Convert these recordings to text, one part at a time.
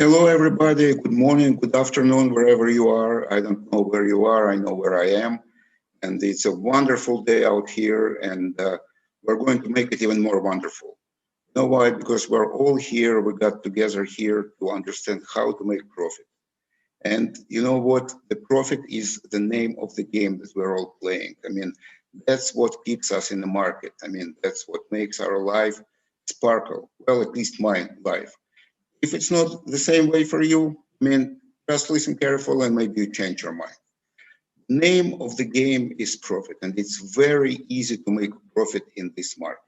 Hello, everybody. Good morning, good afternoon, wherever you are. I don't know where you are. I know where I am. And it's a wonderful day out here, and we're going to make it even more wonderful. You know why? Because we're all here. We got together here to understand how to make profit. And you know what? The profit is the name of the game that we're all playing. I mean, that's what keeps us in the market. I mean, that's what makes our life sparkle. Well, at least my life. If it's not the same way for you, I mean, just listen careful and maybe you change your mind. Name of the game is profit, and it's very easy to make profit in this market.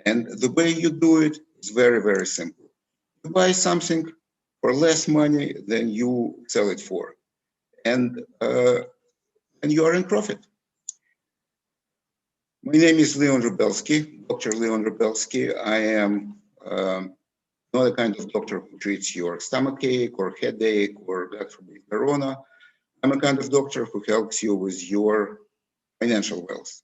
And the way you do it is very, very simple. You buy something for less money than you sell it for, and you are in profit. My name is Leon Rebelsky, Dr. Leon Rebelsky. I am not a kind of doctor who treats your stomachache or headache or, God forbid, corona. I'm a kind of doctor who helps you with your financial wealth.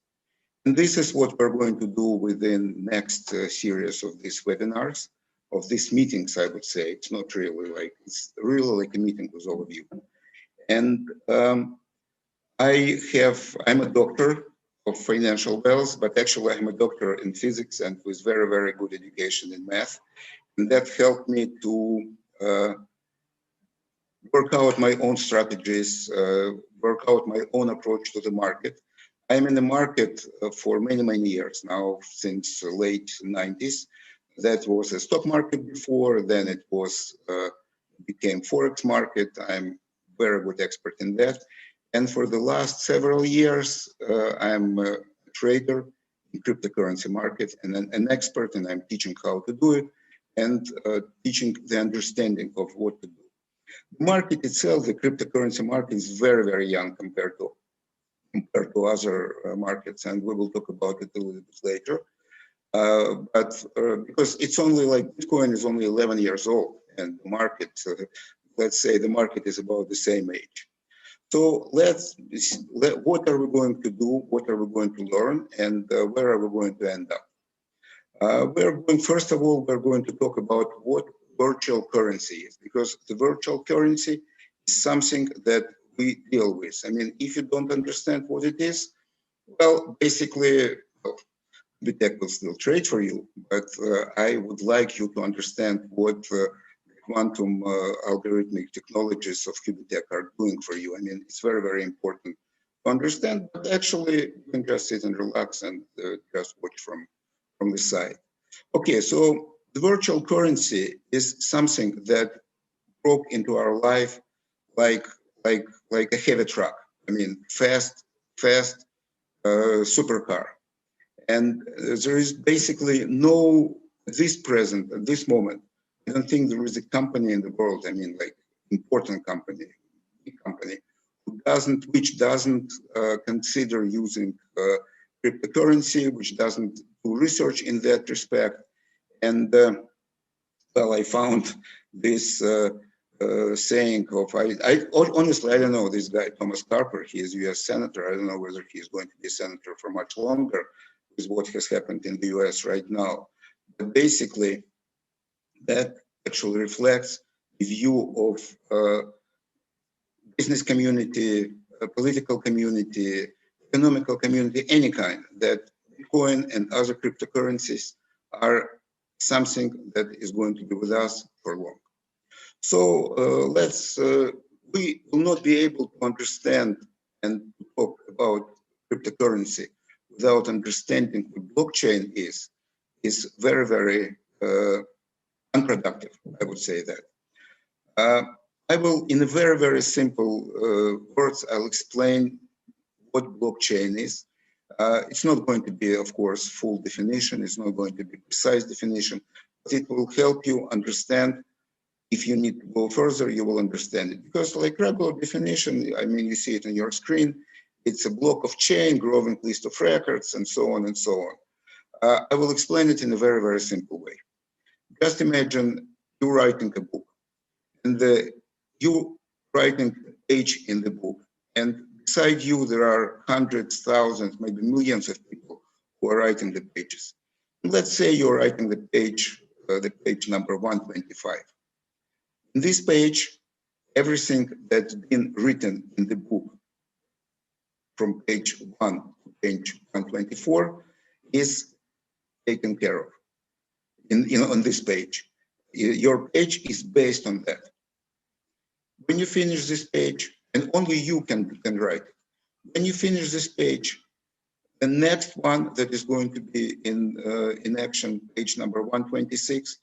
And this is what we're going to do within next series of these webinars, of these meetings, I would say. It's not really like, it's really like a meeting with all of you. And I'm a doctor of financial wealth, but actually I'm a doctor in physics and with very, very good education in math. And that helped me to work out my own strategies, work out my own approach to the market. I'm in the market for many, many years now, since late 90s. That was a stock market before, then it was became Forex market. I'm very good expert in that. And for the last several years, I'm a trader in cryptocurrency market and an expert, and I'm teaching how to do it and teaching the understanding of what to do. The market itself, the cryptocurrency market, is very, very young compared to other markets, and we will talk about it a little bit later. But because it's only like Bitcoin is only 11 years old, and the market, let's say the market is about the same age. So what are we going to do? What are we going to learn? And where are we going to end up? First of all, we're going to talk about what virtual currency is, because the virtual currency is something that we deal with. I mean, if you don't understand what it is, well, basically, Bitec will still trade for you, but I would like you to understand what quantum algorithmic technologies of Qubitech are doing for you. I mean, it's very, very important to understand, but actually you can just sit and relax and just watch from the side. Okay, so the virtual currency is something that broke into our life like a heavy truck. I mean, fast supercar. And there is basically no, at this moment, I don't think there is a company in the world, I mean, like important company, big company, which doesn't consider using cryptocurrency, which doesn't do research in that respect. And well, I found this saying of, honestly, I don't know this guy, Thomas Carper, he is US Senator. I don't know whether he is going to be a senator for much longer with what has happened in the US right now. But basically, that actually reflects the view of business community, political community, economical community, any kind, that Bitcoin and other cryptocurrencies are something that is going to be with us for long. So we will not be able to understand and talk about cryptocurrency without understanding what blockchain is very, very unproductive, I would say that. I will, in a very, very simple words, I'll explain what blockchain is. It's not going to be, of course, full definition. It's not going to be precise definition, but it will help you understand. If you need to go further, you will understand it. Because like regular definition, I mean, you see it on your screen, it's a block of chain, growing list of records, and so on and so on. I will explain it in a very, very simple way. Just imagine you writing a book, and you writing a page in the book, and beside you there are hundreds, thousands, maybe millions of people who are writing the pages. And let's say you're writing the page number 125. In this page, everything that's been written in the book from page 1 to page 124 is taken care of on this page. Your page is based on that. When you finish this page, and only you can write it. When you finish this page, the next one that is going to be in action, page number 126,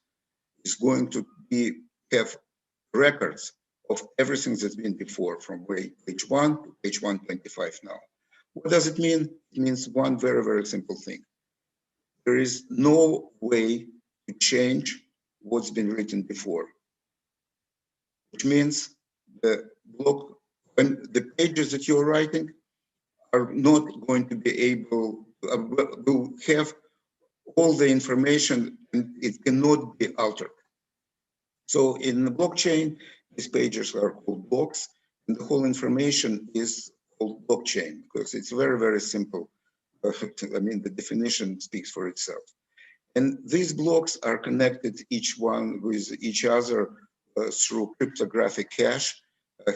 is going to have records of everything that's been before, from page 1 to page 125 now. What does it mean? It means one very, very simple thing. There is no way to change what's been written before, which means when the pages that you're writing are not going to be able, will have all the information, and it cannot be altered. So in the blockchain, these pages are called blocks, and the whole information is called blockchain because it's very, very simple. I mean, the definition speaks for itself. And these blocks are connected, each one with each other through cryptographic hash.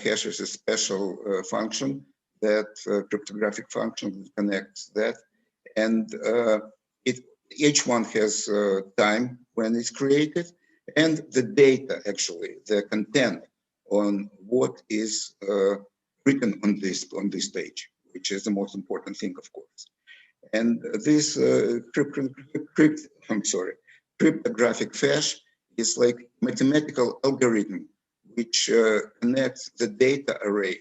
Hash is a special function, that cryptographic function that connects that. And each one has time when it's created, and the data, actually, the content on what is written on this page, which is the most important thing, of course. And this cryptographic hash is like mathematical algorithm which connects the data array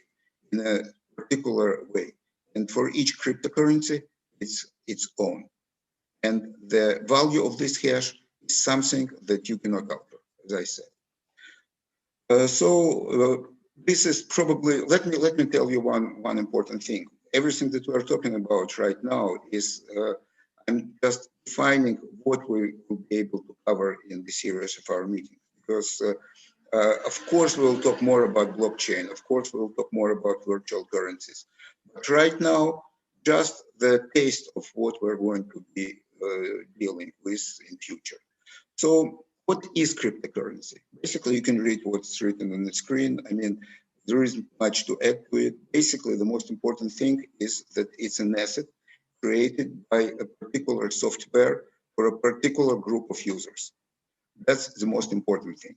in a particular way. And for each cryptocurrency, it's its own. And the value of this hash is something that you cannot alter, as I said. This is probably, let me tell you one important thing. Everything that we're talking about right now is, I'm just defining what we will be able to cover in the series of our meeting. Because of course, we'll talk more about blockchain. Of course, we'll talk more about virtual currencies. But right now, just the taste of what we're going to be dealing with in future. So what is cryptocurrency? Basically, you can read what's written on the screen. I mean, there isn't much to add to it. Basically, the most important thing is that it's an asset created by a particular software for a particular group of users. That's the most important thing.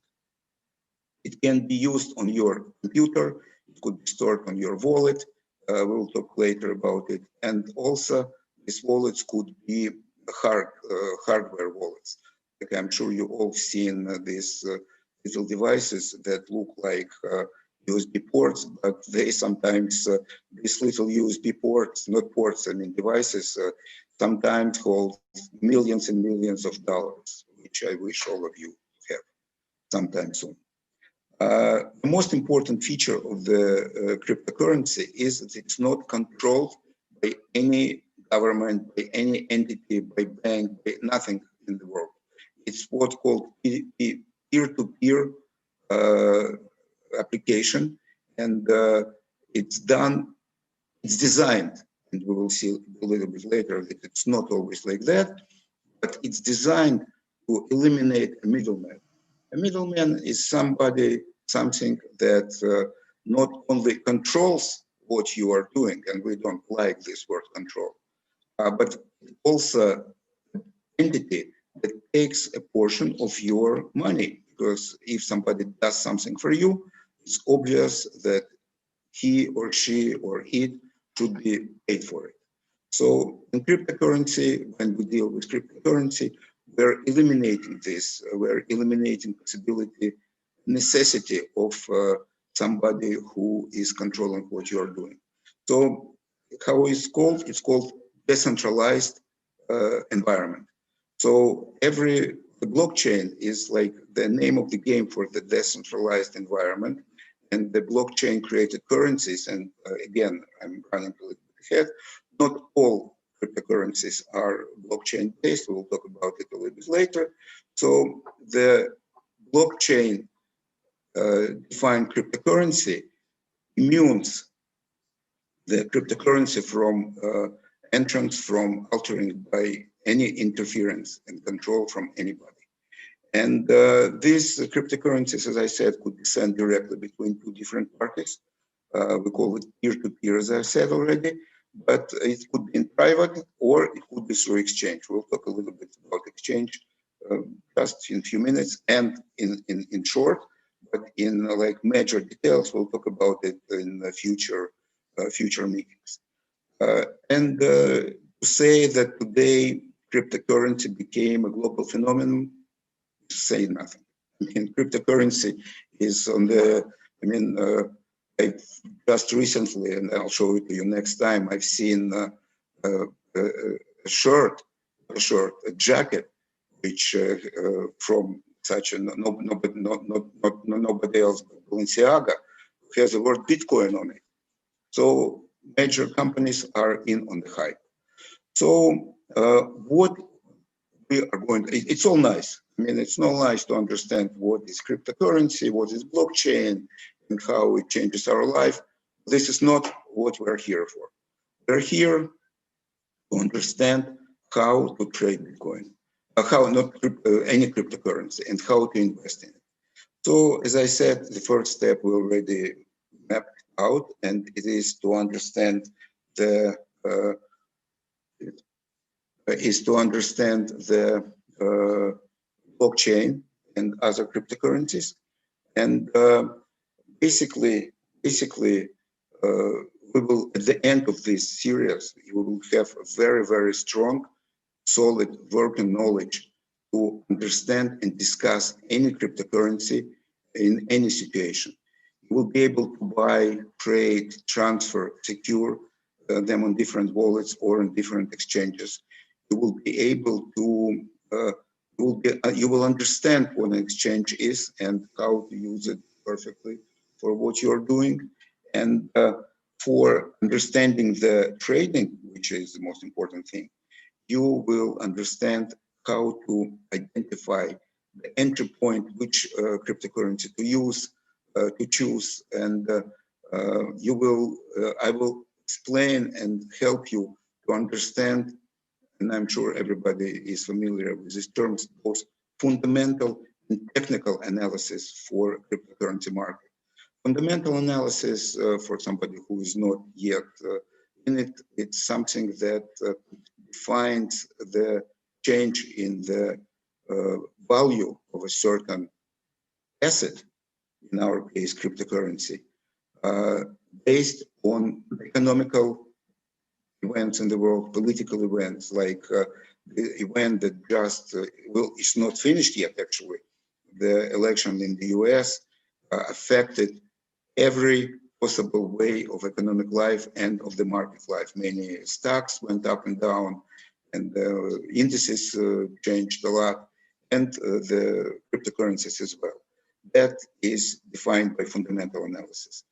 It can be used on your computer. It could be stored on your wallet. We'll talk later about it. And also, these wallets could be hardware wallets. Like I'm sure you all seen these little devices that look like USB ports, but they sometimes, these little USB ports, not ports, I mean devices, sometimes hold millions and millions of dollars, which I wish all of you have sometime soon. The most important feature of the cryptocurrency is that it's not controlled by any government, by any entity, by bank, by nothing in the world. It's what's called peer-to-peer application, and it's designed, and we will see a little bit later that it's not always like that, but it's designed to eliminate a middleman. A middleman is something that not only controls what you are doing, and we don't like this word control, but also an entity that takes a portion of your money. Because if somebody does something for you, it's obvious that he or she or it should be paid for it. So in cryptocurrency, when we deal with cryptocurrency, we're eliminating this. We're eliminating possibility, necessity of somebody who is controlling what you're doing. So how is it called? It's called decentralized environment. So the blockchain is like the name of the game for the decentralized environment, and the blockchain created currencies. And again, I'm running a little bit ahead. Not all cryptocurrencies are blockchain based. We'll talk about it a little bit later. So the blockchain defined cryptocurrency immunes the cryptocurrency from entrance, from altering by any interference and control from anybody. And these cryptocurrencies, as I said, could be sent directly between two different parties. We call it peer-to-peer, as I said already, but it could be in private or it could be through exchange. We'll talk a little bit about exchange just in a few minutes and in short, but in like major details, we'll talk about it in the future meetings. And to say that today cryptocurrency became a global phenomenon, say nothing. I mean, cryptocurrency is on the, I just recently, and I'll show it to you next time, I've seen a jacket, which from such a nobody else but Balenciaga, has the word Bitcoin on it. So major companies are in on the hype. So what we are going to, it's all nice. I mean, it's not nice to understand what is cryptocurrency, what is blockchain, and how it changes our life. This is not what we're here for. We're here to understand how to trade Bitcoin, how not any cryptocurrency, and how to invest in it. So, as I said, the first step we already mapped out, and it is to understand the blockchain and other cryptocurrencies, and basically, we will, at the end of this series, you will have a very, very strong, solid working knowledge to understand and discuss any cryptocurrency in any situation. You will be able to buy, trade, transfer, secure them on different wallets or on different exchanges. You will be able to, you will understand what an exchange is and how to use it perfectly for what you're doing. And for understanding the trading, which is the most important thing, you will understand how to identify the entry point, which cryptocurrency to use, to choose, and I will explain and help you to understand, and I'm sure everybody is familiar with these terms, both fundamental and technical analysis for cryptocurrency market. Fundamental analysis for somebody who is not yet in it, it's something that defines the change in the value of a certain asset, in our case cryptocurrency, based on economical events in the world, political events, like the event that just, it's not finished yet actually. The election in the US affected every possible way of economic life and of the market life. Many stocks went up and down, and indices changed a lot, and the cryptocurrencies as well. That is defined by fundamental analysis.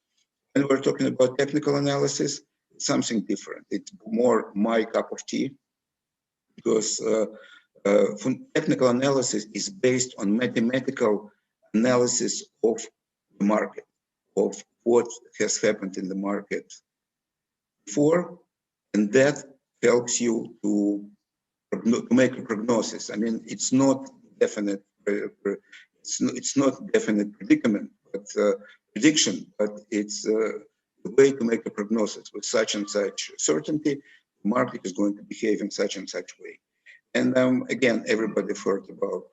When we're talking about technical analysis, it's something different. It's more my cup of tea, because technical analysis is based on mathematical analysis of the market, of what has happened in the market before, and that helps you to make a prognosis. I mean, it's not definite. It's not definite predicament, but prediction. But it's a way to make a prognosis with such and such certainty. The market is going to behave in such and such way. And again, everybody heard about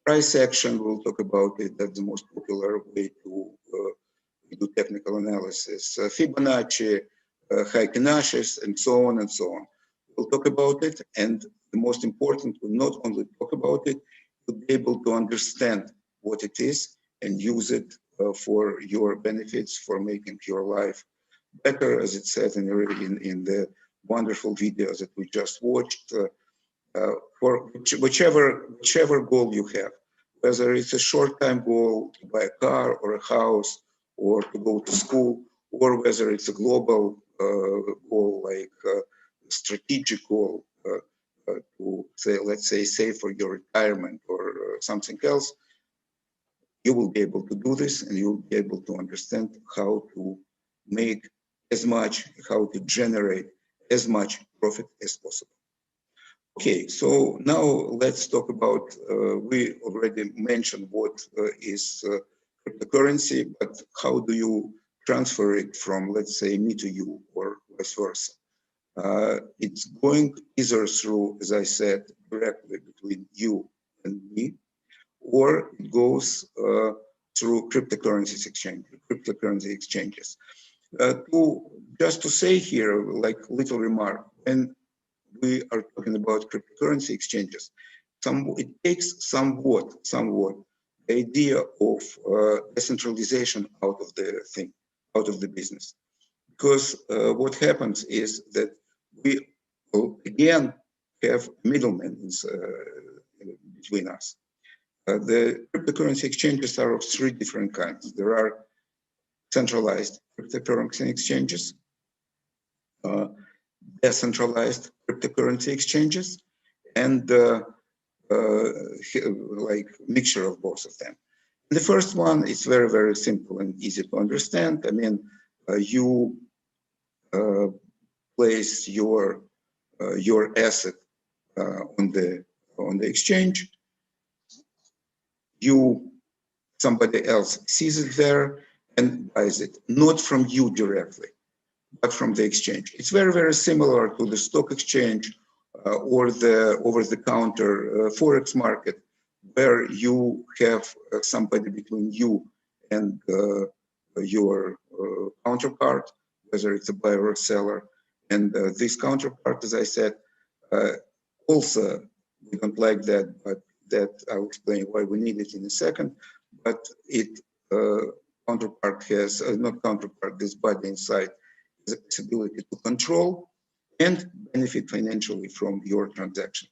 price action. We'll talk about it. That's the most popular way to do technical analysis. Fibonacci, Heikenashes, and so on and so on. We'll talk about it, and the most important, we'll not only talk about it, we'll be able to understand what it is and use it for your benefits, for making your life better, as it says in the wonderful videos that we just watched, for whichever goal you have, whether it's a short-time goal to buy a car or a house or to go to school, or whether it's a global goal like strategic goal to say, let's say, save for your retirement or something else, you will be able to do this, and you'll be able to understand how to make as much, how to generate as much profit as possible. Okay, so now let's talk about, we already mentioned what is cryptocurrency, but how do you transfer it from, let's say, me to you or vice versa? It's going either through, as I said, directly between you and me, or it goes through cryptocurrency exchanges. Just to say here, like little remark, when we are talking about cryptocurrency exchanges, it takes somewhat the idea of decentralization out of the thing, out of the business. Because what happens is that we again have middlemen between us. The cryptocurrency exchanges are of three different kinds. There are centralized cryptocurrency exchanges, decentralized cryptocurrency exchanges, and like mixture of both of them. The first one is very, very simple and easy to understand. I mean, you place your asset on the exchange. Somebody else sees it there and buys it, not from you directly, but from the exchange. It's very, very similar to the stock exchange or the over-the-counter Forex market, where you have somebody between you and your counterpart, whether it's a buyer or seller. And this counterpart, as I said, also, we don't like that, but that I'll explain why we need it in a second. But counterpart has, not counterpart, this body inside has the possibility to control and benefit financially from your transactions.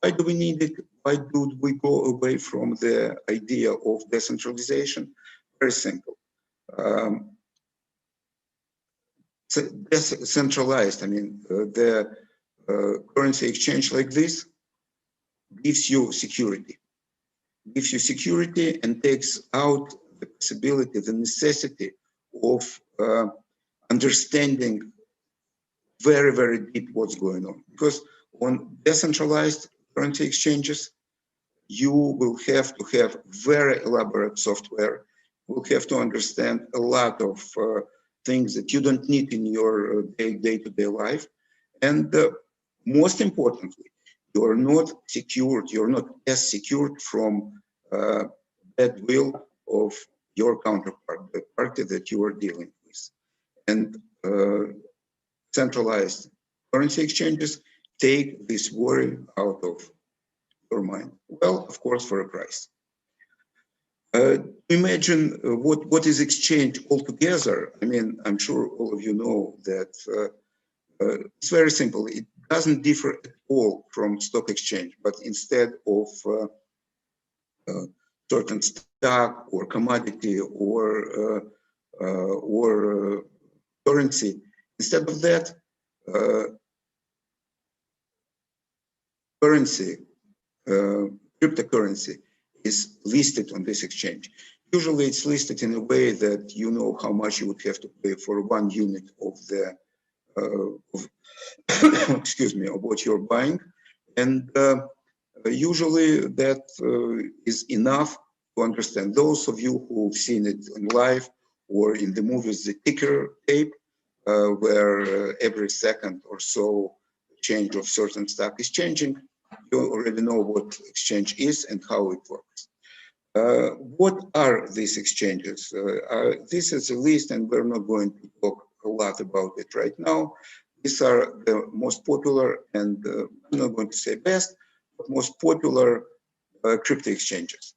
Why do we need it? Why do we go away from the idea of decentralization? Very simple. Decentralized, I mean, the currency exchange like this gives you security. Gives you security and takes out the possibility, the necessity of understanding very, very deep what's going on. Because on decentralized currency exchanges, you will have to have very elaborate software. You will have to understand a lot of things that you don't need in your day-to-day life. And most importantly, you're not secured, you're not as secured from bad will of your counterpart, the party that you are dealing with. And centralized currency exchanges take this worry out of your mind. Well, of course, for a price. Imagine what is exchange altogether. I mean, I'm sure all of you know that it's very simple. It doesn't differ at all from stock exchange, but instead of certain stock or commodity or currency, instead of that, cryptocurrency is listed on this exchange. Usually it's listed in a way that you know how much you would have to pay for 1 unit of the excuse me, of what you're buying. And usually that is enough to understand. Those of you who've seen it in live or in the movies, the ticker tape, where every second or so change of certain stock is changing, you already know what exchange is and how it works. What are these exchanges? This is a list, and we're not going to talk a lot about it right now. These are the most popular, and I'm not going to say best, but most popular crypto exchanges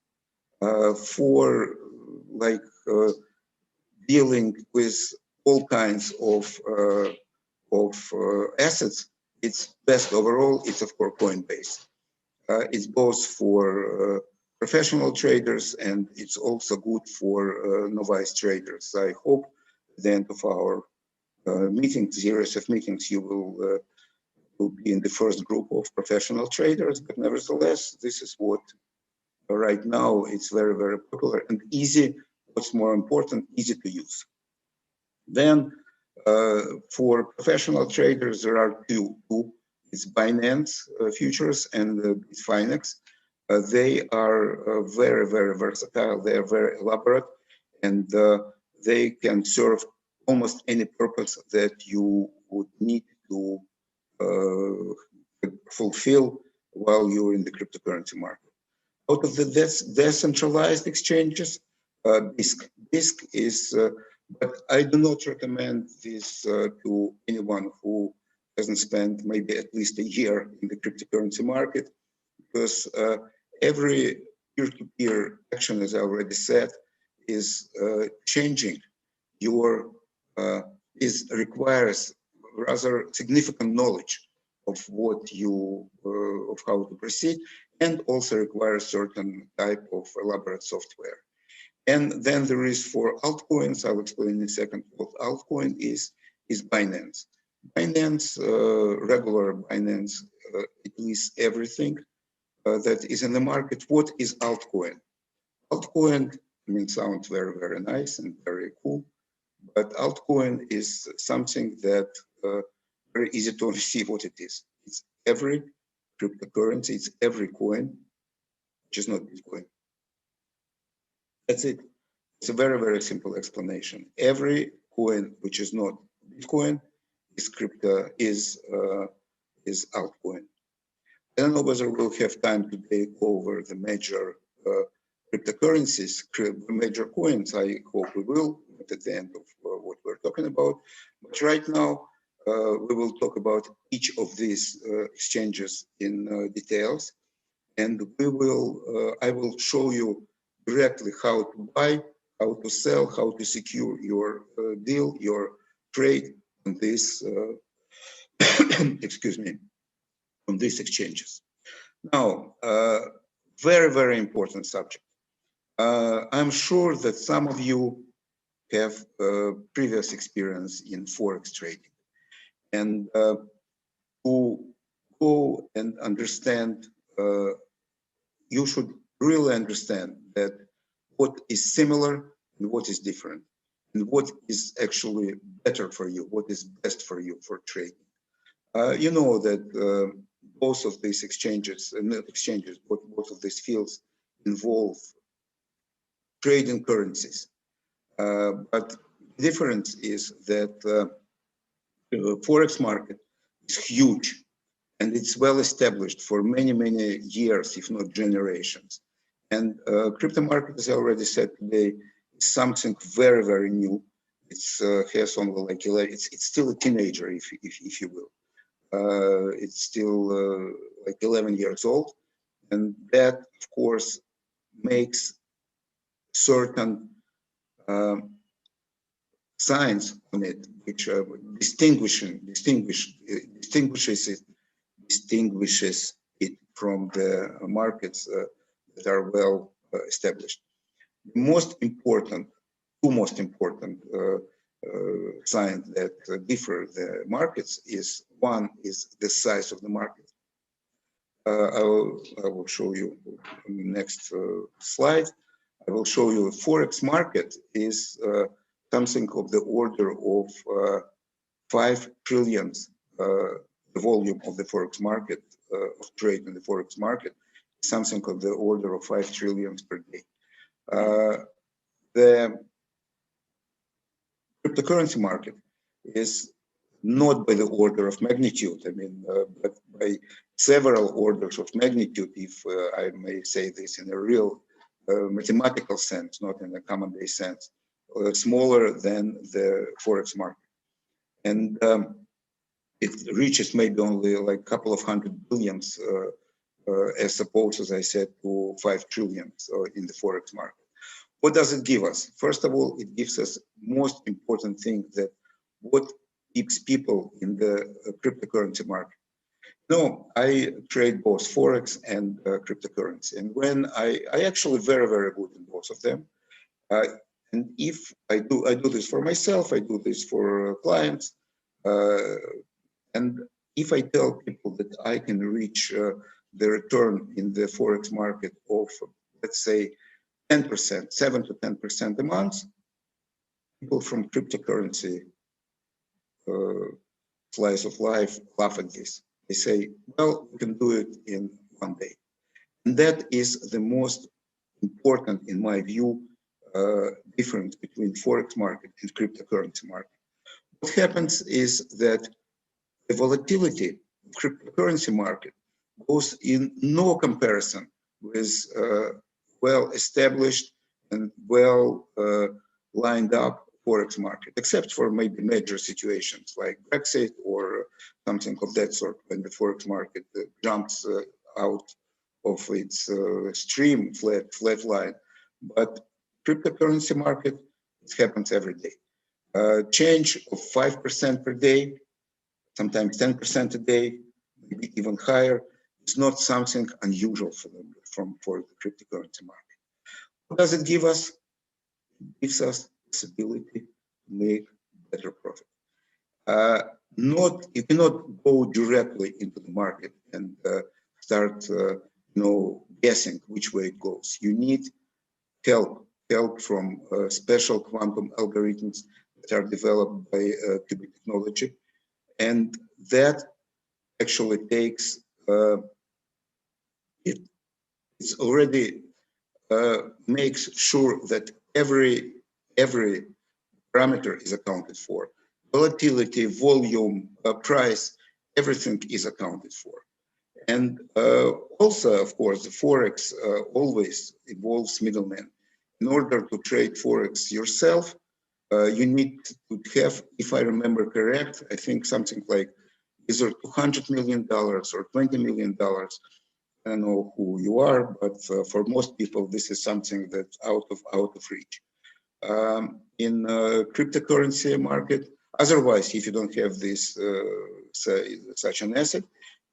for like dealing with all kinds of assets. It's best overall. It's of course Coinbase. It's both for professional traders, and it's also good for novice traders. I hope at the end of our series of meetings, you will be in the first group of professional traders. But nevertheless, this is what right now it's very, very popular and easy. What's more important, easy to use. Then for professional traders, there are two it's Binance futures and Bitfinex. They are very, very versatile. They are very elaborate, and they can serve almost any purpose that you would need to fulfill while you're in the cryptocurrency market. Out of the decentralized exchanges, BISC is, but I do not recommend this to anyone who hasn't spent maybe at least a year in the cryptocurrency market, because every peer-to-peer action, as I already said, is changing your, requires rather significant knowledge of what you, of how to proceed, and also requires certain type of elaborate software. And then there is for altcoins, I'll explain in a second what altcoin is Binance. Binance, regular Binance, it lists everything that is in the market. What is altcoin? Altcoin, I mean, sounds very, very nice and very cool, but altcoin is something that very easy to see what it is. It's every cryptocurrency, it's every coin, which is not Bitcoin. That's it. It's a very, very simple explanation. Every coin which is not Bitcoin is is altcoin. I don't know whether we'll have time today to go over the major cryptocurrencies, the major coins. I hope we will at the end of what we're talking about. But right now, we will talk about each of these exchanges in details, and we will. I will show you directly how to buy, how to sell, how to secure your deal, your trade on this. Excuse me, on these exchanges. Now, very, very important subject. I'm sure that some of you have previous experience in Forex trading, and to go and understand, you should really understand that what is similar and what is different, and what is actually better for you, what is best for you for trading. You know that both of these exchanges, not exchanges, but both of these fields involve trading currencies. But the difference is that the Forex market is huge, and it's well established for many, many years, if not generations. And crypto market, as I already said today, is something very, very new. It's has only like 11, it's still a teenager, if you will. It's still like 11 years old, and that, of course, makes certain signs on it, which distinguishes it from the markets that are well established. The most important, two most important signs that differ the markets is, one is the size of the market. I will show you on the next slide. I will show you the Forex market is something of the order of 5 trillion, the volume of the Forex market, of trade in the Forex market, something of the order of 5 trillion per day. The cryptocurrency market is not by the order of magnitude, I mean, but by several orders of magnitude, if I may say this in a real mathematical sense, not in a common day sense, smaller than the Forex market. And it reaches maybe only like a couple of hundred billions, as opposed, as I said, to 5 trillion in the Forex market. What does it give us? First of all, it gives us most important thing, that what keeps people in the cryptocurrency market. No, I trade both Forex and cryptocurrency. And when I actually very, very good in both of them. And if I do this for myself, I do this for clients. And if I tell people that I can reach the return in the Forex market of, let's say, 10%, 7 to 10% a month, people from cryptocurrency slice of life laugh at this. They say, well, we can do it in one day. And that is the most important, in my view, difference between Forex market and cryptocurrency market. What happens is that the volatility of cryptocurrency market goes in no comparison with well-established and well lined up Forex market, except for maybe major situations like Brexit or something of that sort, when the Forex market jumps out of its stream, flat line. But cryptocurrency market, it happens every day. Change of 5% per day, sometimes 10% a day, maybe even higher. It's not something unusual for them for the cryptocurrency market. What does it give us? It gives us this ability to make better profit. You cannot go directly into the market and start guessing which way it goes. You need help from special quantum algorithms that are developed by qubit technology, and that actually takes it's already makes sure that every parameter is accounted for. Volatility, volume, price, everything is accounted for. And also, of course, the Forex always involves middlemen. In order to trade Forex yourself, you need to have, if I remember correct, I think something like either $200 million or $20 million. I don't know who you are, but for most people, this is something that's out of reach. In cryptocurrency market, otherwise, if you don't have this such an asset,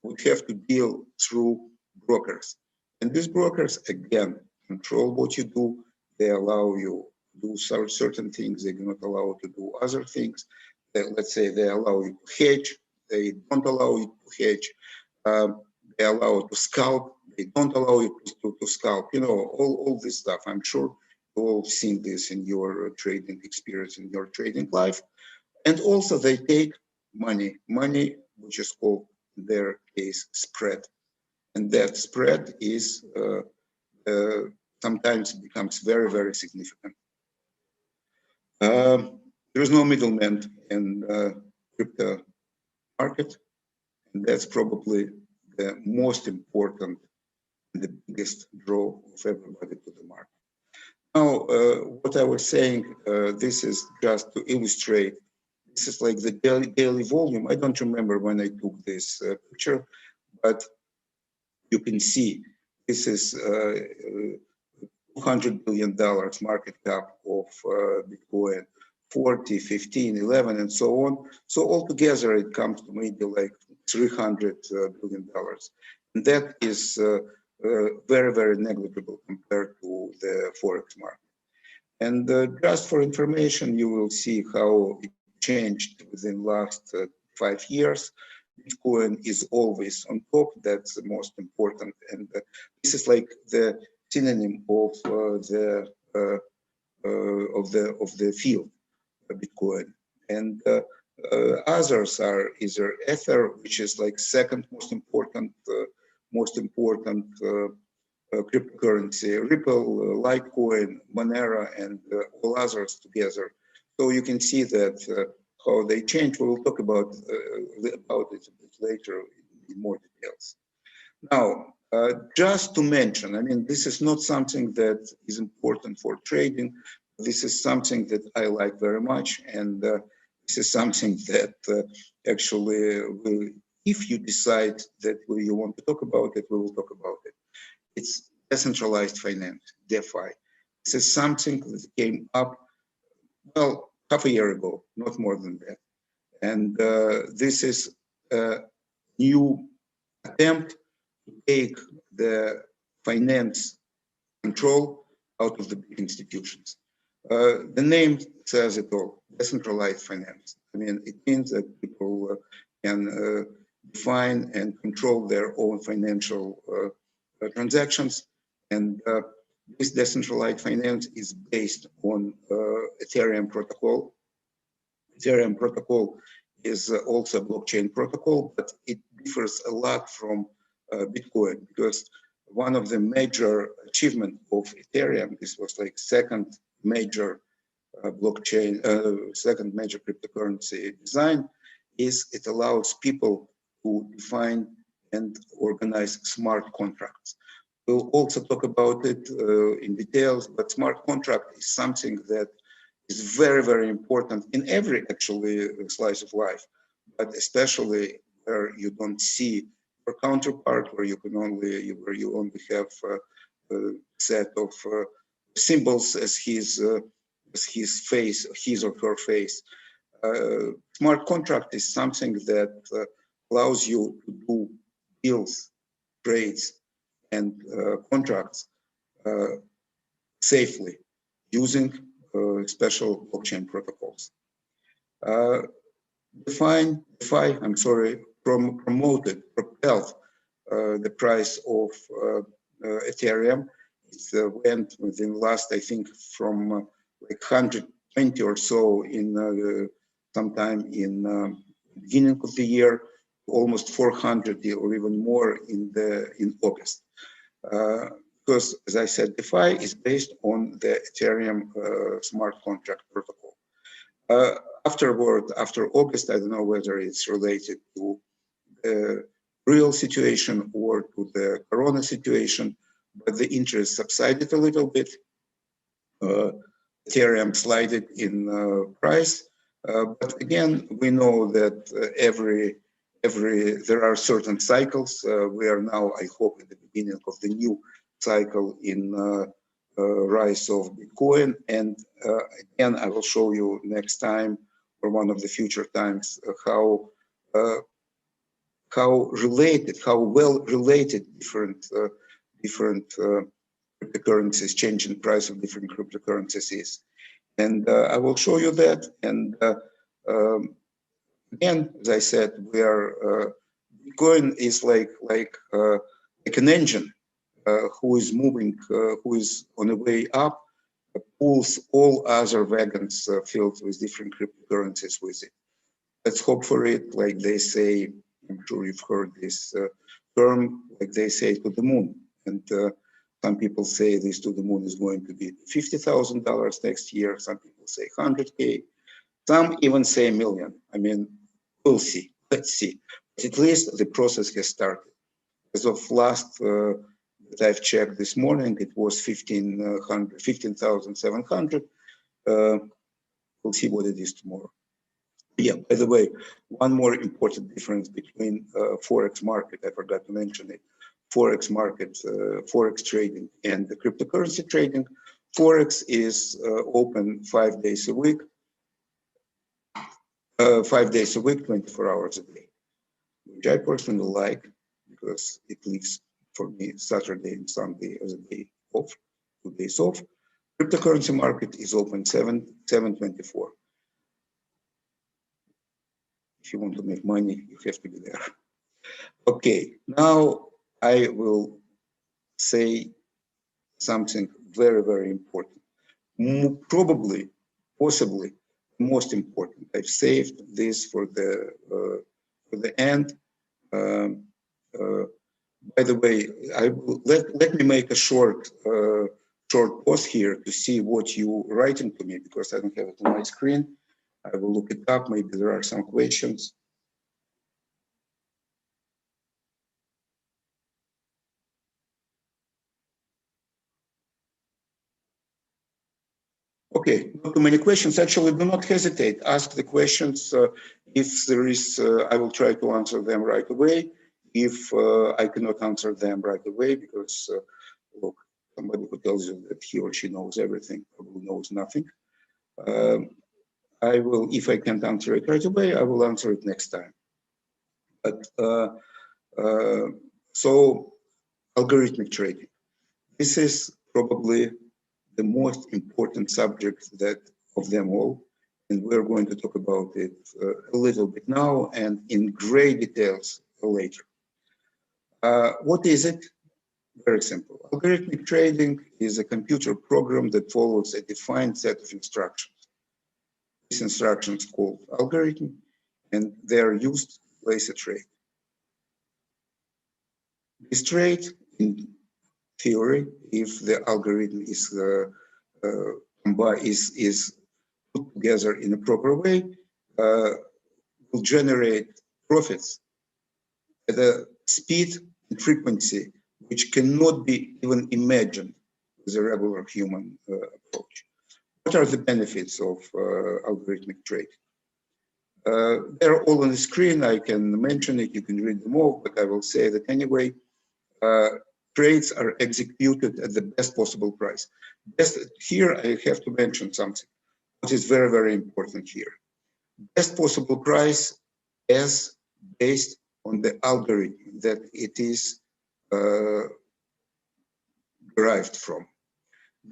you would have to deal through brokers. And these brokers, again, control what you do. They allow you to do certain things. They do not allow you to do other things. Let's say they allow you to hedge. They don't allow you to hedge. They allow you to scalp. They don't allow you to scalp. All this stuff. I'm sure you've all seen this in your trading experience, in your trading life. And also they take money, which is called, in their case, spread. And that spread is sometimes becomes very, very significant. There is no middleman in crypto market, and that's probably the most important and the biggest draw of everybody to the market. Now, what I was saying, this is just to illustrate. This is like the daily volume. I don't remember when I took this picture, but you can see this is $200 billion market cap of Bitcoin, 40, 15, 11, and so on. So altogether, it comes to maybe like $300 billion. And that is very, very negligible compared to the Forex market. And just for information, you will see how it changed within the last 5 years. Bitcoin is always on top. That's the most important. And this is like the synonym of the field, Bitcoin. And others are either Ether, which is like second most important cryptocurrency, Ripple, Litecoin, Monero, and all others together. So you can see that how they change. We will talk about it a bit later in more details. Now, just to mention, I mean, this is not something that is important for trading. This is something that I like very much, and this is something that actually will, if you decide that you want to talk about it, we will talk about it. It's decentralized finance, DeFi. This is something that came up, well, half a year ago, not more than that. And this is a new attempt to take the finance control out of the big institutions. The name says it all, decentralized finance. I mean, it means that people can define and control their own financial transactions. And this decentralized finance is based on Ethereum protocol. Ethereum protocol is also a blockchain protocol, but it differs a lot from Bitcoin, because one of the major achievements of Ethereum, this was like second major blockchain, second major cryptocurrency design, is it allows people to define and organize smart contracts. We'll also talk about it in details, but smart contract is something that is very, very important in every actually slice of life, but especially where you don't see your counterpart, where you can only have a set of symbols as his face, his or her face. Smart contract is something that allows you to do deals, trades, and contracts safely using special blockchain protocols. DeFi, propelled the price of Ethereum. It went within last, I think, from like 120 or so in sometime in beginning of the year, almost 400 or even more in August. Because, as I said, DeFi is based on the Ethereum smart contract protocol. After August, I don't know whether it's related to the real situation or to the Corona situation, but the interest subsided a little bit. Ethereum slided in price, but again, we know that there are certain cycles. We are now, I hope, at the beginning of the new cycle in rise of Bitcoin, and again, I will show you next time or one of the future times how well related different cryptocurrencies, changing price of different cryptocurrencies is, and I will show you that. And again, as I said, Bitcoin is like an engine who is moving, who is on the way up, pulls all other wagons filled with different cryptocurrencies with it. Let's hope for it, like they say. I'm sure you've heard this term, like they say, to the moon. And some people say this to the moon is going to be $50,000 next year. Some people say 100K. Some even say $1 million. I mean, we'll see. Let's see. But at least the process has started. As of last that I've checked this morning, it was 15,700. We'll see what it is tomorrow. Yeah, by the way, one more important difference between Forex market, I forgot to mention it, Forex market, Forex trading and the cryptocurrency trading. Forex is open 5 days a week, 24 hours a day, which I personally like because it leaves for me Saturday and Sunday as a day off, 2 days off. Cryptocurrency market is open 7/24. If you want to make money, you have to be there. Okay, now I will say something very, very important. Possibly, most important. I've saved this for the end. By the way, let me make a short pause here to see what you writing to me, because I don't have it on my screen. I will look it up. Maybe there are some questions. Okay, not too many questions. Actually, do not hesitate. Ask the questions. If there is, I will try to answer them right away. If I cannot answer them right away, because look, somebody who tells you that he or she knows everything probably knows nothing. I will, if I can't answer it right away, I will answer it next time. But so, algorithmic trading. This is probably the most important subject of them all, and we're going to talk about it a little bit now and in great details later. What is it? Very simple. Algorithmic trading is a computer program that follows a defined set of instructions. This instruction is called algorithm, and they are used to place a trade. This trade, in theory, if the algorithm is put together in a proper way, will generate profits at a speed and frequency which cannot be even imagined with a regular human approach. What are the benefits of algorithmic trade? They're all on the screen. I can mention it, you can read them all, but I will say that anyway. Trades are executed at the best possible price. Here I have to mention something, which is very, very important here. Best possible price as based on the algorithm that it is derived from.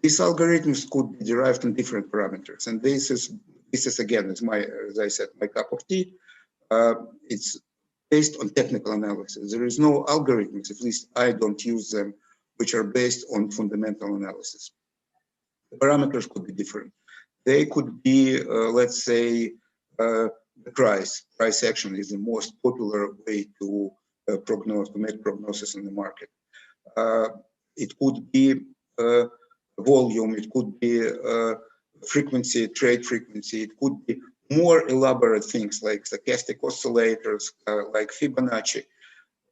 These algorithms could be derived on different parameters, and this is again, as I said, my cup of tea. It's based on technical analysis. There is no algorithms, at least I don't use them, which are based on fundamental analysis. The parameters could be different. They could be, let's say, the price action is the most popular way to make prognosis in the market. It could be volume, it could be frequency, trade frequency, it could be more elaborate things like stochastic oscillators, like Fibonacci.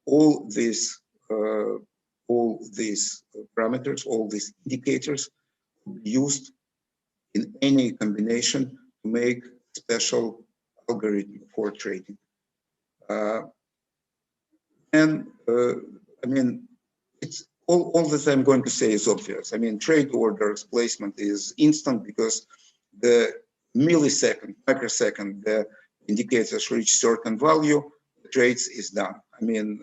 All these parameters, all these indicators could be used in any combination to make special algorithm for trading. I mean, it's all that I'm going to say is obvious. I mean, trade orders placement is instant because the millisecond, microsecond, the indicators reach certain value, the trades is done. I mean,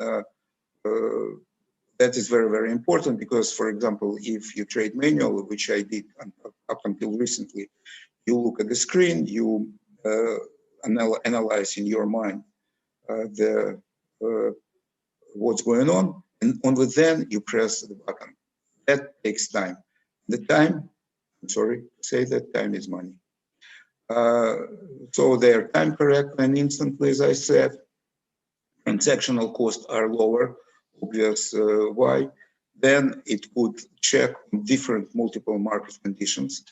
that is very, very important because, for example, if you trade manually, which I did up until recently, you look at the screen, you analyze in your mind what's going on, and only then you press the button. That takes time. The time, I'm sorry to say that, time is money. So they are time correct and instantly, as I said. Transactional costs are lower, obvious why. Then it could check different multiple market conditions.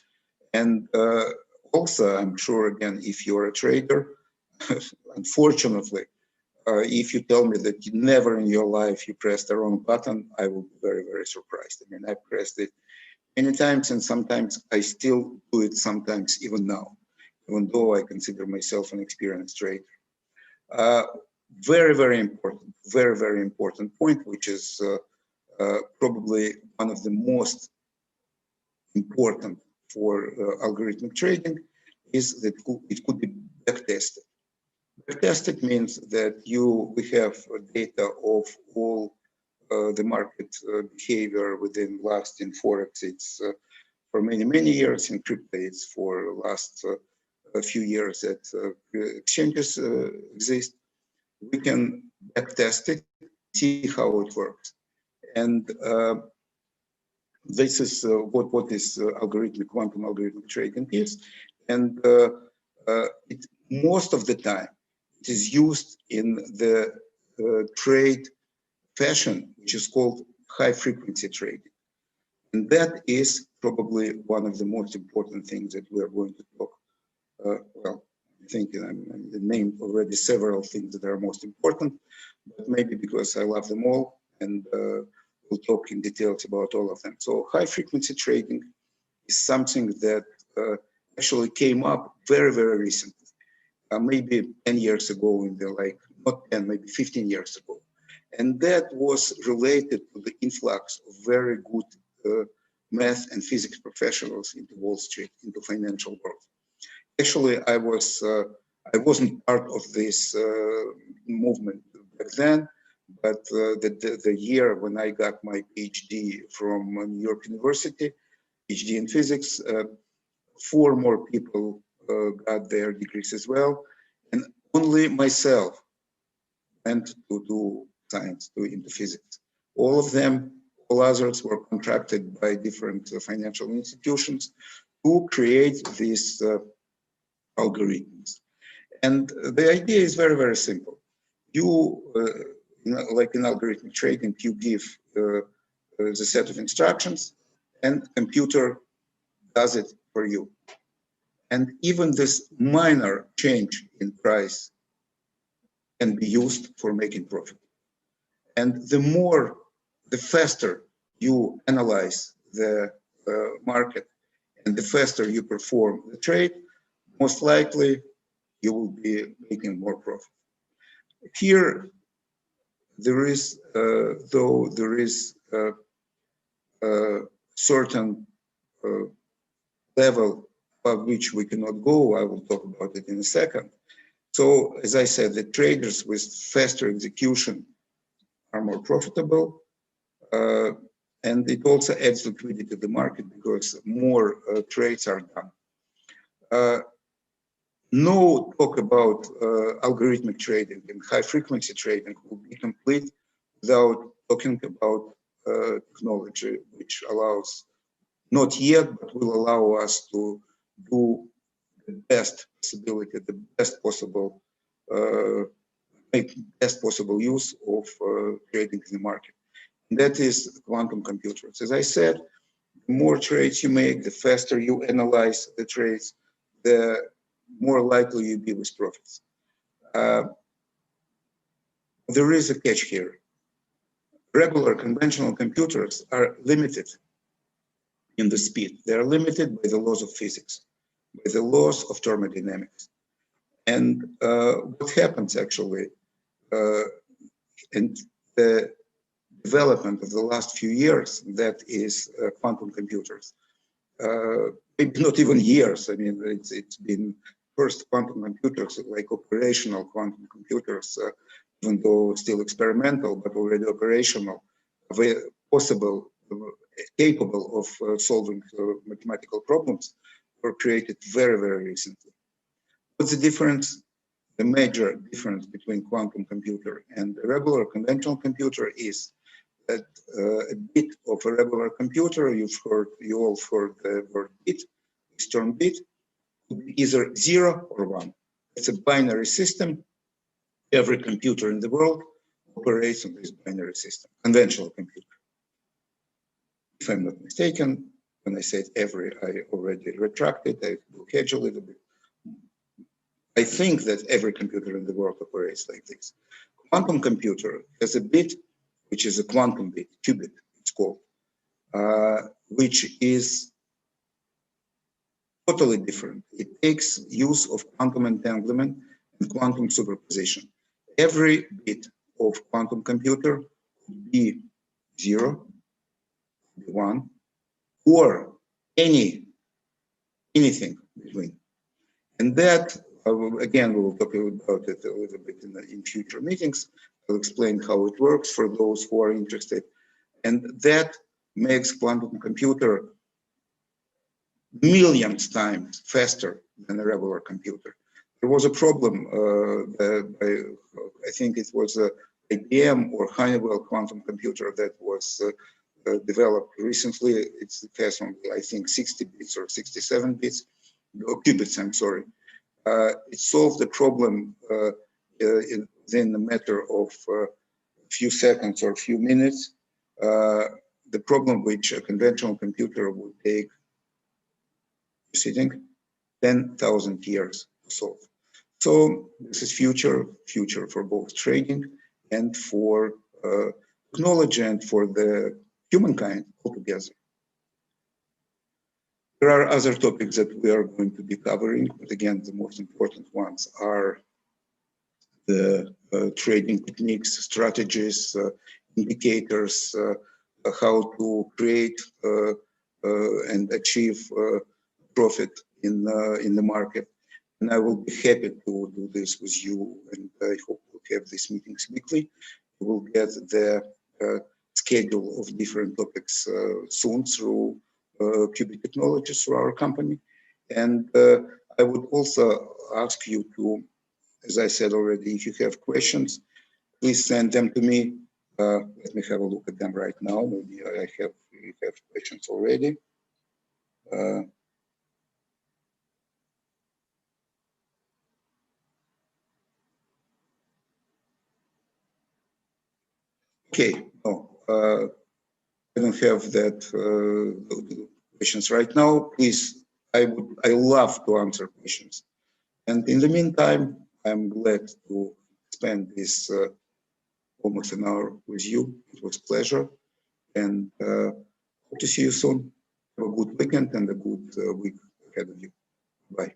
And also, I'm sure, again, if you're a trader, unfortunately, if you tell me that you never in your life you pressed the wrong button, I will be very, very surprised. I mean, I pressed it many times, and sometimes I still do it sometimes even now, even though I consider myself an experienced trader. Very, very important point, which is probably one of the most important for algorithmic trading, is that it could be backtested. Backtested means that we have data of all the market behavior within last in Forex. It's for many, many years. In crypto, it's for last a few years that exchanges exist. We can backtest it, see how it works. And this is what is quantum algorithmic trading is. And most of the time, it is used in the trade fashion, which is called high frequency trading. And that is probably one of the most important things that we are going to talk. Well, I think I named already several things that are most important, but maybe because I love them all, and we'll talk in details about all of them. So high frequency trading is something that actually came up very, very recently. Maybe 10 years ago, not 10, maybe 15 years ago. And that was related to the influx of very good math and physics professionals into Wall Street, into financial world. Actually, I wasn't part of this movement back then, but the year when I got my PhD from New York University, PhD in physics, 4 more people got their degrees as well, and only myself went to do science, into physics. All of them, all others were contracted by different financial institutions to create these algorithms. And the idea is very, very simple. You, like in algorithmic trading, you give the set of instructions and computer does it for you. And even this minor change in price can be used for making profit. And the faster you analyze the market and the faster you perform the trade, most likely you will be making more profit. Here, there is, though there is a certain level above which we cannot go. I will talk about it in a second. So, as I said, the traders with faster execution are more profitable, and it also adds liquidity to the market because more trades are done. No talk about algorithmic trading and high-frequency trading will be complete without talking about technology, which allows, not yet, but will allow us to do the best possibility, the best possible, make best possible use of trading in the market. And that is quantum computers. As I said, the more trades you make, the faster you analyze the trades, the more likely you be with profits. There is a catch here. Regular conventional computers are limited in the speed. They are limited by the laws of physics, by the laws of thermodynamics. And what happens actually, and the development of the last few years, that is quantum computers. Maybe not even years. I mean, it's been first quantum computers, like operational quantum computers, even though still experimental, but already operational, possible, capable of solving mathematical problems, were created very, very recently. What's the difference? The major difference between quantum computer and a regular conventional computer is that a bit of a regular computer, you all heard the word bit, this term bit, could be either 0 or 1. It's a binary system. Every computer in the world operates on this binary system, conventional computer. If I'm not mistaken, when I said every, I already retracted, I will hedge a little bit. I think that every computer in the world operates like this. Quantum computer has a bit, which is a quantum bit, qubit, it's called, which is totally different. It takes use of quantum entanglement and quantum superposition. Every bit of quantum computer could be 0, 1, or anything between. And that, again, we will talk about it a little bit in future meetings. I'll explain how it works for those who are interested. And that makes quantum computer millions times faster than a regular computer. There was a problem, I think it was a IBM or Honeywell quantum computer that was developed recently. It has only, I think, 60 bits or 67 bits, or qubits, I'm sorry. It solved the problem within a matter of a few seconds or a few minutes. The problem which a conventional computer would take, sitting, 10,000 years to solve. So this is future for both trading and for technology and for the humankind altogether. There are other topics that we are going to be covering, but again, the most important ones are the trading techniques, strategies, indicators, how to create and achieve profit in the market. And I will be happy to do this with you, and I hope we'll have these meetings weekly. We will get the schedule of different topics soon through qubit technologies through our company. And I would also ask you to, as I said already, if you have questions, please send them to me. Let me have a look at them right now. Maybe you have questions already. Okay, no, I don't have that questions right now. Please, I love to answer questions. And in the meantime, I'm glad to spend this almost an hour with you. It was a pleasure, and hope to see you soon. Have a good weekend and a good week ahead of you. Bye.